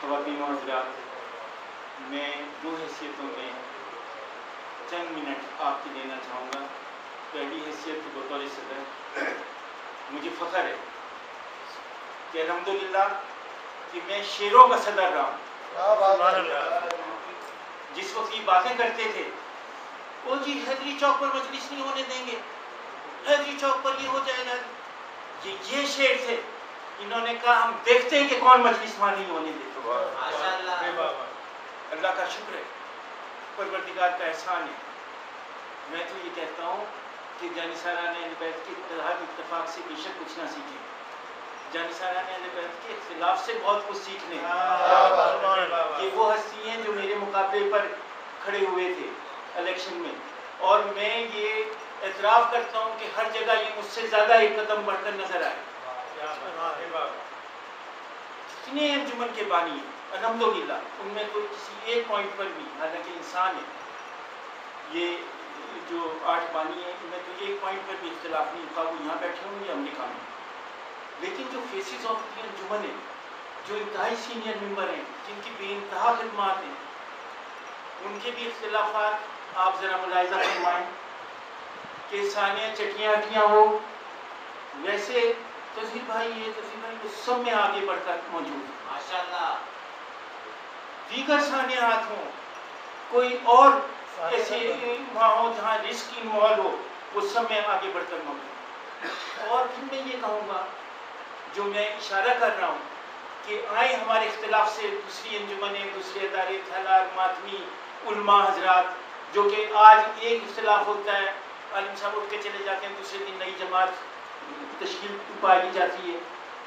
خواتین و حضرات، میں دو حیثیتوں میں چند منٹ آپ کے لینا چاہوں گا۔ پہلی حیثیت بطور صدر مجھے فخر ہے کہ الحمدللہ کہ میں شیروں کا صدر رہا ہوں۔ جس وقت یہ باتیں کرتے تھے وہ جی حیدری چوک پر مجلس نہیں ہونے دیں گے، حیدری چوک پر یہ ہو جائے گا، یہ شیر تھے، انہوں نے کہا ہم دیکھتے ہیں کہ کون مجلس وہاں نہیں ہونے دیتے۔ اللہ کا شکر ہے، پروردگار کا احسان ہے۔ میں تو یہ کہتا ہوں کہ جانثاران اہل بیت کے اتحاد اتفاق سے بے شک کچھ نہ سیکھیں، جانثاران اہل بیت کے اختلاف سے بہت کچھ سیکھ لیں۔ یہ وہ ہستی ہیں جو میرے مقابلے پر کھڑے ہوئے تھے الیکشن میں، اور میں یہ اعتراف کرتا ہوں کہ ہر جگہ یہ مجھ سے زیادہ ایک قدم بڑھ کر نظر آئے۔ جتنے انجمن کے بانی ہیں الحمدللہ، ان میں کوئی کسی ایک پوائنٹ پر بھی، حالانکہ انسان ہے، یہ جو 8 بانی ہیں ان میں تو ایک پوائنٹ پر بھی اختلاف نہیں، خواہ وہ یہاں بیٹھے ہوں یا امریکہ میں، لیکن جو فیسز آف دی انجمن ہیں، جو انتہائی سینئر ممبر ہیں، جن کی بے انتہا خدمات ہیں، ان کے بھی اختلافات آپ ذرا ملاحظہ فرمائیں کہ سانیہ چٹیاں ہٹیاں ہو، ویسے تذہیر بھائی یہ تذہیر بھائی وہ سب میں آگے بڑھ کر موجود ہے ماشاءاللہ۔ دیگر سانحات ہوں، کوئی اور ایسے وہاں ہو جہاں رسک انوالو ہو، وہ سب میں آگے بڑھ کر موجود۔ اور پھر میں یہ کہوں گا، جو میں اشارہ کر رہا ہوں کہ آئیں ہمارے اختلاف سے دوسری انجمنیں، دوسرے ادارے، تھلار، ماتمی، علماء حضرات، جو کہ آج ایک اختلاف ہوتا ہے، عالم صاحب اٹھ کے چلے جاتے ہیں، دوسرے دن نئی جماعت تشکیل پائی جاتی ہے،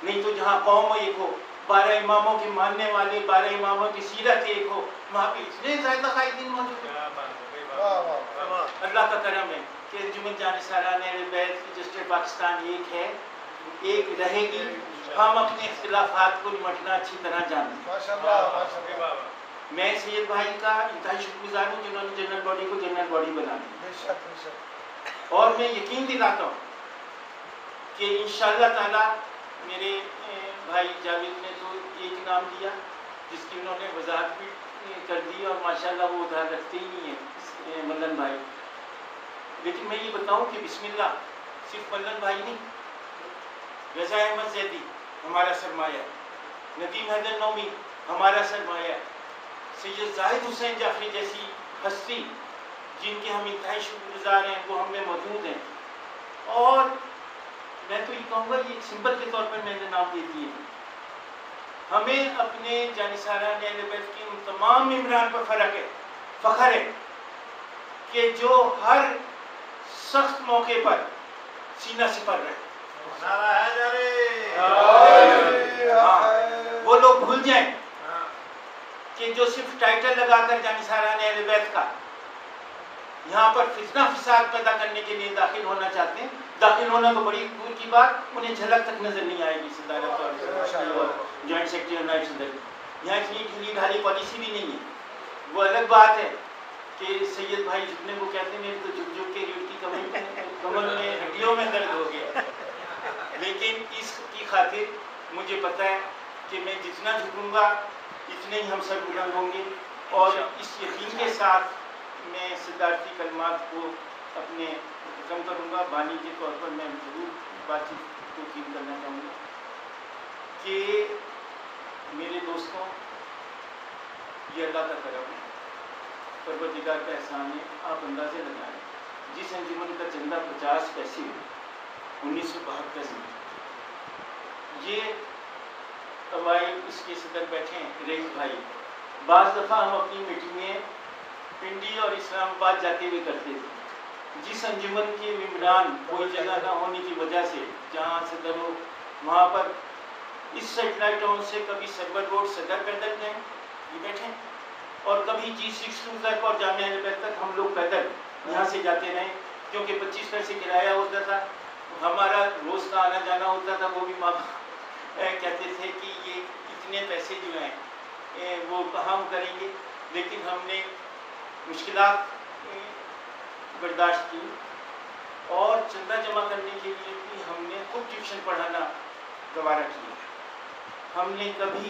نہیں تو جہاں قوم ایک ہو، 12 اماموں کے ماننے والے، 12 اماموں کی سیرت ایک ہو، وہاں پہ اتنے زیادہ قائدین موجود ہیں۔ اللہ کا کرم ہے کہ انجمن جانثاران اہل بیت کی جسٹر پاکستان ایک ہے، ایک رہے گی۔ ہم اپنے اختلافات کو نمٹنا اچھی طرح جانتے ہیں۔ میں سید بھائی کا انتہائی شکر گزار ہوں جنہوں نے جنرل باڈی کو جنرل باڈی بنا دی، اور میں یقین دلاتا ہوں کہ انشاءاللہ تعالی میرے بھائی جاوید نے تو ایک نام دیا جس کی انہوں نے وضاحت بھی کر دی، اور ماشاءاللہ وہ ادھر رکھتے ہی نہیں ہیں ملن بھائی، لیکن میں یہ بتاؤں کہ بسم اللہ صرف ملن بھائی نہیں، رضا احمد زیدی ہمارا سرمایہ، ندیم حیدر نومی ہمارا سرمایہ، سید زاہد حسین جعفری جیسی ہستی جن کے ہم انتہائی شکر گزار ہیں، وہ ہم میں موجود ہیں۔ اور میں تو یہ کہوں گا، یہ ایک سمبل کے طور پر میں نے نام دے دیے ہیں۔ ہمیں اپنے جانثاران اہل بیت کے ان تمام ممبران پر فخر ہے کہ جو ہر سخت موقع پر سینہ سپر رہے۔ وہ لوگ بھول جائیں کہ جو صرف ٹائٹل لگا کر جانثاران اہل بیت کا یہاں پر فتنہ فساد پیدا کرنے کے لیے داخل ہونا چاہتے ہیں، داخل ہونا تو بڑی دور کی بات، انہیں جھلک تک نظر نہیں آئے گی صدارت اور جوائنٹ سیکرٹری اور نائب صدر۔ یہاں اتنی ڈھیلی ڈھالی پالیسی بھی نہیں ہے۔ وہ الگ بات ہے کہ سید بھائی جھکنے کو کہتے ہیں، میری تو جھک جھک کے ریڑھ کی کمر میں ہڈیوں میں درد ہو گیا، لیکن اس کی خاطر مجھے پتہ ہے کہ میں جتنا جھکوں گا اتنے ہی ہم سب بلند ہوں گے، اور اس یقین کے ساتھ میں صدارتی کلمات کو اپنے ختم کروں گا۔ بانی کے طور پر میں ضرور بات چیت کو ختم کرنا چاہوں گا کہ میرے دوستوں، یہ اللہ کا کرم ہے، پروردگار کا احسان ہے۔ آپ اندازے لگائیں، جس انجمن کا چندہ 50 پیسے 1972 میں، یہ اوائل اس کے صدر بیٹھے ہیں رئیس بھائی، بعض دفعہ ہم اپنی میٹنگیں پنڈی اور اسلام آباد جاتے ہوئے کرتے تھے۔ جس انجمن کے ممبران کوئی جگہ نہ ہونے کی وجہ سے جہاں صدر ہو وہاں پر اس سیٹلائٹ ٹاؤن سے کبھی سرور روڈ صدر پیدل گئے، یہ بیٹھے، اور کبھی G62 تک اور جامعہ اہل بیت تک ہم لوگ پیدل یہاں سے جاتے رہے، کیونکہ 25 پیسے کرایہ ہوتا تھا، ہمارا روز کا آنا جانا ہوتا تھا۔ وہ بھی ماں کہتے تھے کہ یہ اتنے پیسے جو ہیں وہ کہاں ہم کریں گے، لیکن ہم نے مشکلات برداشت کی، اور چندہ جمع کرنے کے لیے بھی ہم نے خود ٹیوشن پڑھانا گوارا کیا۔ ہم نے کبھی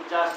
50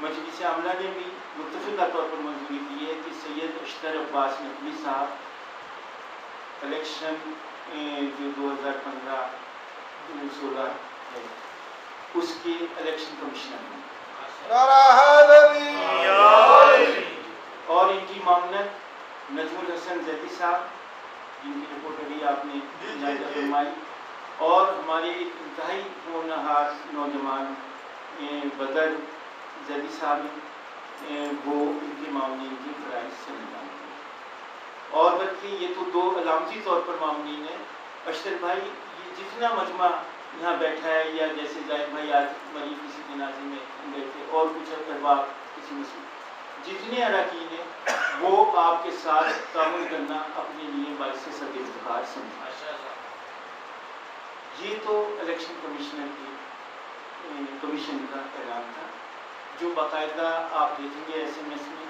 مجلس عاملہ نے بھی متفقہ طور پر منظوری دی ہے کہ سید اشتر عباس نقوی صاحب الیکشن جو 2015-16 ہے اس کے الیکشن کمشنر ہیں، اور ان کی معاونت نجم الحسن زیدی صاحب جن کی رپورٹ ابھی آپ نے فرمائی، اور ہمارے انتہائی ہونہار نوجوان بدر زیدی صاحب وہ ان کے معاونین کی فرائض سے نظام ہیں، اور بلکہ یہ تو دو علامتی طور پر معاونین ہیں۔ اشتر بھائی یہ جتنا مجمع یہاں بیٹھا ہے، یا جیسے زاہد بھائی آج مریض کسی جنازے میں گئے تھے، اور کچھ احباب کسی مسئلے، جتنے اراکین ہیں وہ آپ کے ساتھ تعاون کرنا اپنے لیے باعث صد افتخار سمجھا۔ یہ تو الیکشن کمیشن کا اعلان تھا، جو باقاعدہ آپ دیکھیں گے SMS میں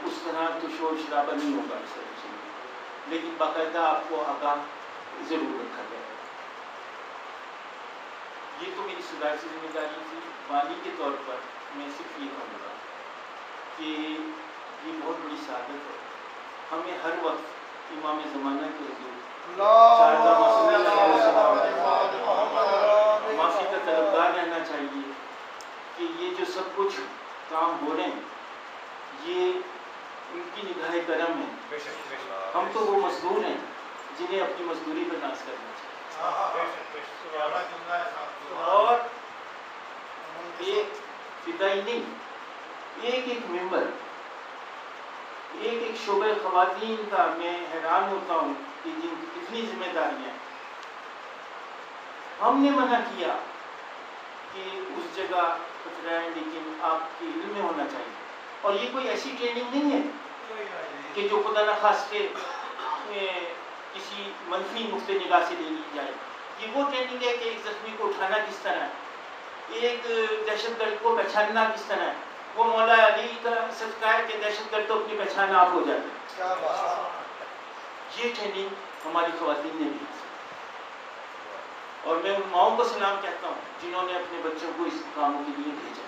اس طرح تو شور شرابہ نہیں ہوگا اس الیکشن میں، لیکن باقاعدہ آپ کو آگاہ ضرور رکھا گیا ہے۔ یہ تو میری صدارتی ذمہ داری تھی۔ والی کے طور پر میں صرف یہ کہوں گا کہ یہ بہت بڑی سعادت ہے، ہمیں ہر وقت امام زمانہ کے حضور معافی کا طلبگار رہنا چاہیے کہ یہ جو سب کچھ کام ہو رہے ہیں یہ ان کی نگاہ کرم ہے۔ ہم تو وہ مزدور ہیں جنہیں اپنی مزدوری پر ناز کرنا چاہیے، اور ایک فدائی نہیں، ایک ممبر، ایک شعبہ خواتین کا میں حیران ہوتا ہوں کہ جن کی کتنی ذمہ داریاں ہیں۔ ہم نے منع کیا کہ اس جگہ خطرہ ہے، لیکن آپ کے علم میں ہونا چاہیے، اور یہ کوئی ایسی ٹریننگ نہیں ہے کہ جو خدا نخواستہ کسی منفی نقطہ نگاہ سے لے لی جائے۔ یہ وہ ٹریننگ ہے کہ ایک زخمی کو اٹھانا کس طرح ہے، ایک دہشت گرد کو پہچاننا کس طرح ہے۔ وہ مولا علی کا صدقہ ہے کہ دہشت گرد تو اپنی پہچان آپ ہو جاتے ہیں۔ یہ ٹریننگ ہماری خواتین نے دی، اور میں ان ماؤں کو سلام کہتا ہوں جنہوں نے اپنے بچوں کو اس کاموں کے لیے بھیجا،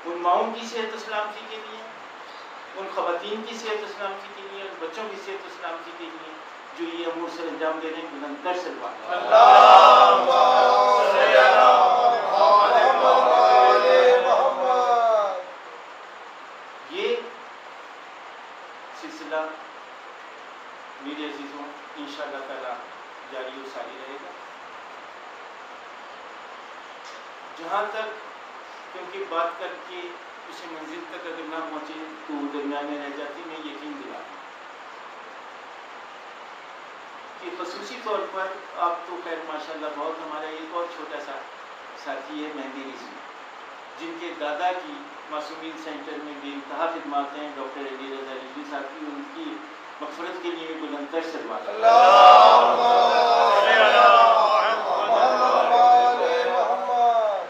ان ماؤں کی صحت و سلامتی کے لیے، ان خواتین کی صحت و سلامتی کے لیے، ان بچوں کی صحت و سلامتی کے لیے جو یہ امور سر انجام دے رہے ہیں، بلندر سے بات یہ سلسلہ میرے عزیزوں انشاءاللہ تعالی جاری و ساری رہے گا۔ جہاں تک، کیونکہ بات کر کے کسی منزل تک اگر نہ پہنچے تو درمیان میں رہ جاتی، میں یقین دلاتا ہوں کہ خصوصی طور پر آپ تو خیر ماشاءاللہ بہت، ہمارا ایک اور چھوٹا سا ساتھی ہے مہدی رضوی، جن کے دادا کی معصومین سینٹر میں بے انتہا خدمات ہیں، ڈاکٹر علی رضا رضوی صاحب کی، ان کی مغفرت کے لیے بلندر سے دعا کریں۔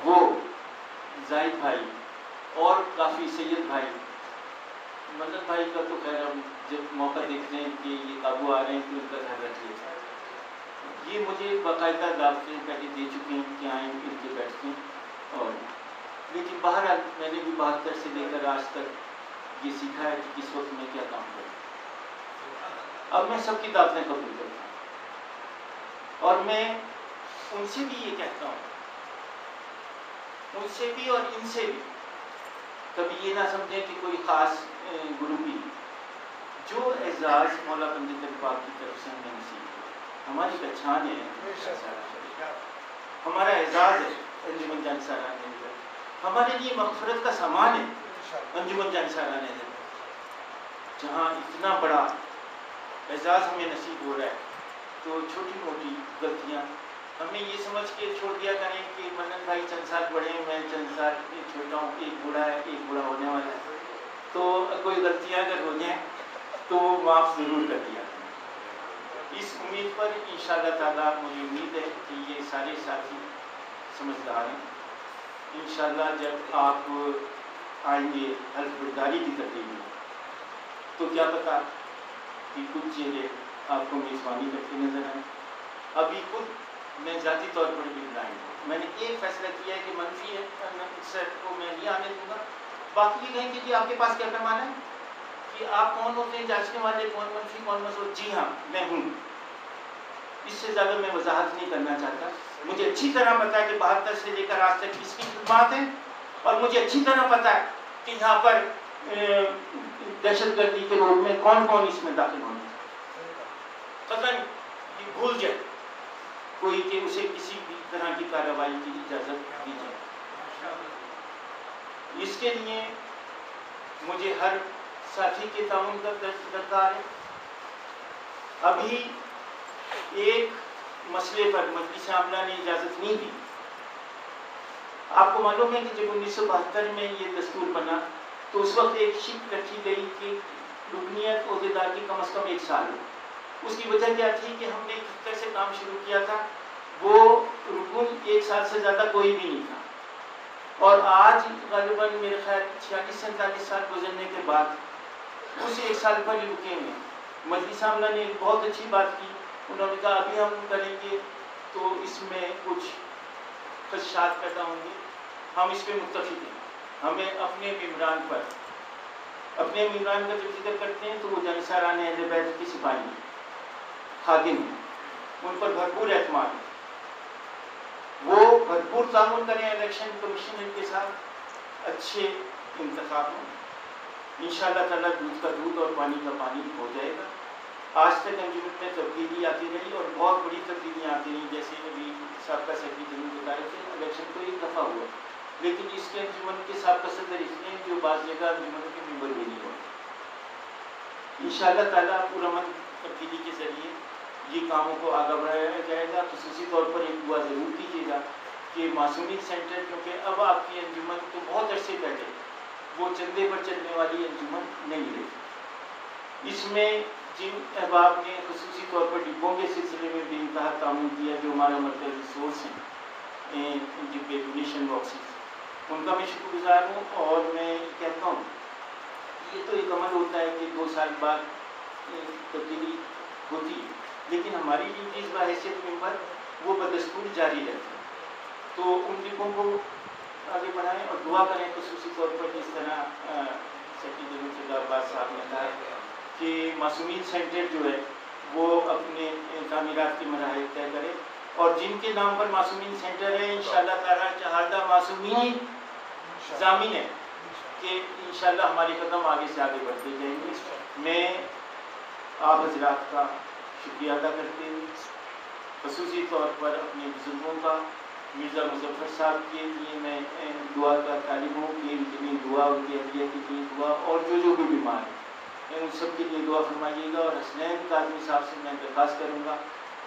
وہ زاہد بھائی اور کافی سید بھائی، مدد بھائی کا تو خیر ہم جب موقع دیکھتے ہیں کہ یہ قابو آ رہے ہیں تو ان کا گھر رکھ لیتا ہے۔ یہ مجھے باقاعدہ دعوتیں پہلے دے چکے ہیں کہ آئیں ان کے بیٹھتے ہیں، اور لیکن بہرحال میں نے بھی 72 سے لے کر آج تک یہ سیکھا ہے کہ کس وقت میں کیا کام کروں۔ اب میں سب کی دعوتیں قبول کرتا ہوں، اور میں ان سے بھی یہ کہتا ہوں، ان سے بھی اور ان سے بھی، کبھی یہ نہ سمجھیں کہ کوئی خاص گروپی، جو اعزاز مولا بندر پاک کی طرف سے ہمیں نصیب ہے، ہماری پہچان ہے، ہمارا اعزاز ہے انجمن جان سالانہ نظر، ہمارے لیے مغفرت کا سامان ہے انجمن جان سالانہ نظر۔ جہاں اتنا بڑا اعزاز ہمیں نصیب ہو رہا ہے تو چھوٹی موٹی غلطیاں ہمیں یہ سمجھ کے چھوڑ دیا کریں کہ منن بھائی چند سال بڑے ہیں، میں چند سال چھوٹا ہوں، ایک بوڑھا ہے، ایک بوڑھا ہونے والا ہے، تو کوئی غلطیاں اگر ہو جائیں تو معاف ضرور کر دیا کریں۔ اس امید پر انشاءاللہ تعالیٰ مجھے امید ہے کہ یہ سارے ساتھی سمجھدار ہیں۔ انشاءاللہ جب آپ آئیں گے حلف برداری کی تقریب میں تو کیا پتا کہ کچھ چہرے آپ کو میزبانی کرتے نظر آئیں۔ ابھی خود میں ذاتی طور پر بھی بلائنڈ ہوں. میں نے ایک فیصلہ کیا ہے کہ منفی سر کو میں نہیں آنے دوں گا. باقی یہ کہیں کہ جی آپ کے پاس کیا پیمانہ ہے کہ آپ کون ہوتے ہیں جانچنے والے, کون منفی کون مثبت. جی ہاں میں ہوں. اس سے زیادہ میں وضاحت نہیں کرنا چاہتا. مجھے اچھی طرح پتا ہے کہ 72 سے لے کر آج تک کس کی خدمات ہیں, اور مجھے اچھی طرح پتا ہے کہ یہاں پر دہشت گردی کے روپ میں کون کون اس میں داخل ہونے. قطعاً یہ بھول جائے کوئی کہ اسے کسی بھی طرح کی کارروائی کی اجازت دی جائے. اس کے لیے مجھے ہر ساتھی کے تعاون کا درکار ہے. ابھی ایک مسئلے پر مجلس عاملہ نے اجازت نہیں دی. آپ کو معلوم ہے کہ جب 1972 میں یہ دستور بنا تو اس وقت ایک شک رکھی گئی کہ رکنیت عہدیدار کی کم از کم 1 سال ہو. اس کی وجہ کیا تھی کہ ہم نے 71 سے کام شروع کیا تھا, وہ رکن 1 سال سے زیادہ کوئی بھی نہیں تھا. اور آج غالباً میرے خیال 46-47 سال گزرنے کے بعد اس 1 سال پر ہی رکے ہوئے. مجلس عاملہ نے ایک بہت اچھی بات کی. انہوں نے کہا ابھی ہم کریں گے تو اس میں کچھ خدشات پیدا ہوں گے, ہم اس پہ متفق ہیں. ہمیں اپنے ممبران پر, اپنے ممبران کا جب ذکر کرتے ہیں تو وہ جانصاران اہل بیت کی سپاہی ہیں, خادم ہیں, ان پر بھرپور اعتماد ہے. وہ بھرپور تعاون کریں الیکشن کمیشن کے ساتھ, اچھے انتخاب ہوں. انشاءاللہ تعالیٰ دودھ کا دودھ اور پانی کا پانی ہو جائے گا. آج تک انجمن میں تبدیلی آتی رہی اور بہت بڑی تبدیلیاں آتی رہی. جیسے ابھی سابقہ سیکرٹری جنرل بتا رہے تھے الیکشن تو 1 دفعہ ہوا, لیکن اس کے انجمن کے سابقہ صدر اس نے جو بعض جگہ انجمن کے ممبر بھی نہیں ہوئے. انشاءاللہ تعالیٰ پرامن تبدیلی کے ذریعے یہ کاموں کو آگے بڑھایا جائے گا. خصوصی طور پر ایک دعا ضرور کیجیے گا کہ معصومین سینٹر, کیونکہ اب آپ کی انجمن تو بہت عرصے پہلے وہ چندے پر چلنے والی انجمن نہیں رہی. اس میں جن احباب نے خصوصی طور پر ڈبوں کے سلسلے میں بے انتہا تعاون کیا, جو ہمارا مرکز ریسورس ہیں ڈبے ڈونیشن باکسز, ان کا میں شکر گزار ہوں. اور میں کہتا ہوں یہ تو ایک عمل ہوتا ہے کہ 2 سال بعد تبدیلی ہوتی ہے, لیکن ہماری ڈیوٹیز بحیثیت ممبر وہ بدستور جاری رہتی ہیں. تو ان ڈبوں کو آگے بڑھائیں اور دعا کریں. خصوصی طور پر جس طرح سیکرٹری جنرل فضا عباس صاحب نے کہا کہ معصومین سینٹر جو ہے وہ اپنے تعمیرات کے مراحل طے کرے, اور جن کے نام پر معصومین سینٹر ہے انشاءاللہ تعالیٰ چہادہ معصومین ضامن ہے کہ انشاءاللہ ہماری قدم آگے سے آگے بڑھتے جائیں گے. میں آپ حضرات کا شکریہ ادا کرتے ہوئے خصوصی طور پر اپنے بزرگوں کا, مرزا مظفر صاحب کے لیے میں دعا کا طالب ہوں کہ ان کے لیے دعا, ان کی اہلیہ کے لیے دعا, اور جو بھی بیمار ہیں ان سب کے لیے دعا فرمائیے گا. اور حسنین کاظمی صاحب سے میں درخواست کروں گا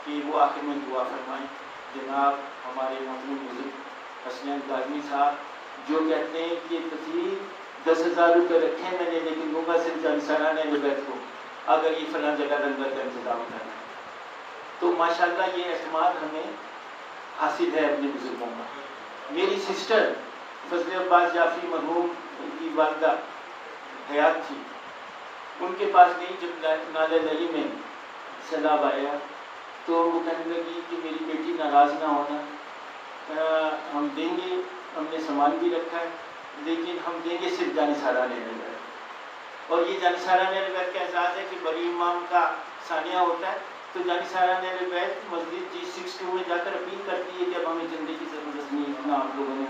کہ وہ آخر میں دعا فرمائیں. جناب ہمارے محترم بزرگ حسنین کاظمی صاحب جو کہتے ہیں کہ تصویر 10,000 روپے رکھے میں نے, لیکن دوں گا صرف جانصاران اہل بیت کو اگر یہ فلاں جگہ لنگر کا انتظام کرنا. تو ماشاءاللہ یہ اعتماد ہمیں حاصل ہے اپنے بزرگوں کا. میری سسٹر فضل عباس جعفری مرحوم کی والدہ حیات تھی, ان کے پاس گئی جب نالہ لئی میں سیلاب آیا تو وہ کہنے لگی کہ میری بیٹی ناراض نہ ہونا, ہم دیں گے, ہم نے سامان بھی رکھا ہے, لیکن ہم دیں گے صرف جانصاران اہل بیت. اور یہ جانصاران اہل بیت کا اعزاز ہے کہ بڑی امام کا ثانیہ ہوتا ہے, تو جانصاران اہل بیت مسجد G62 میں جا کر اپیل کرتی ہے کہ اب ہمیں چندے کی ضرورت نہیں, اتنا آپ لوگوں نے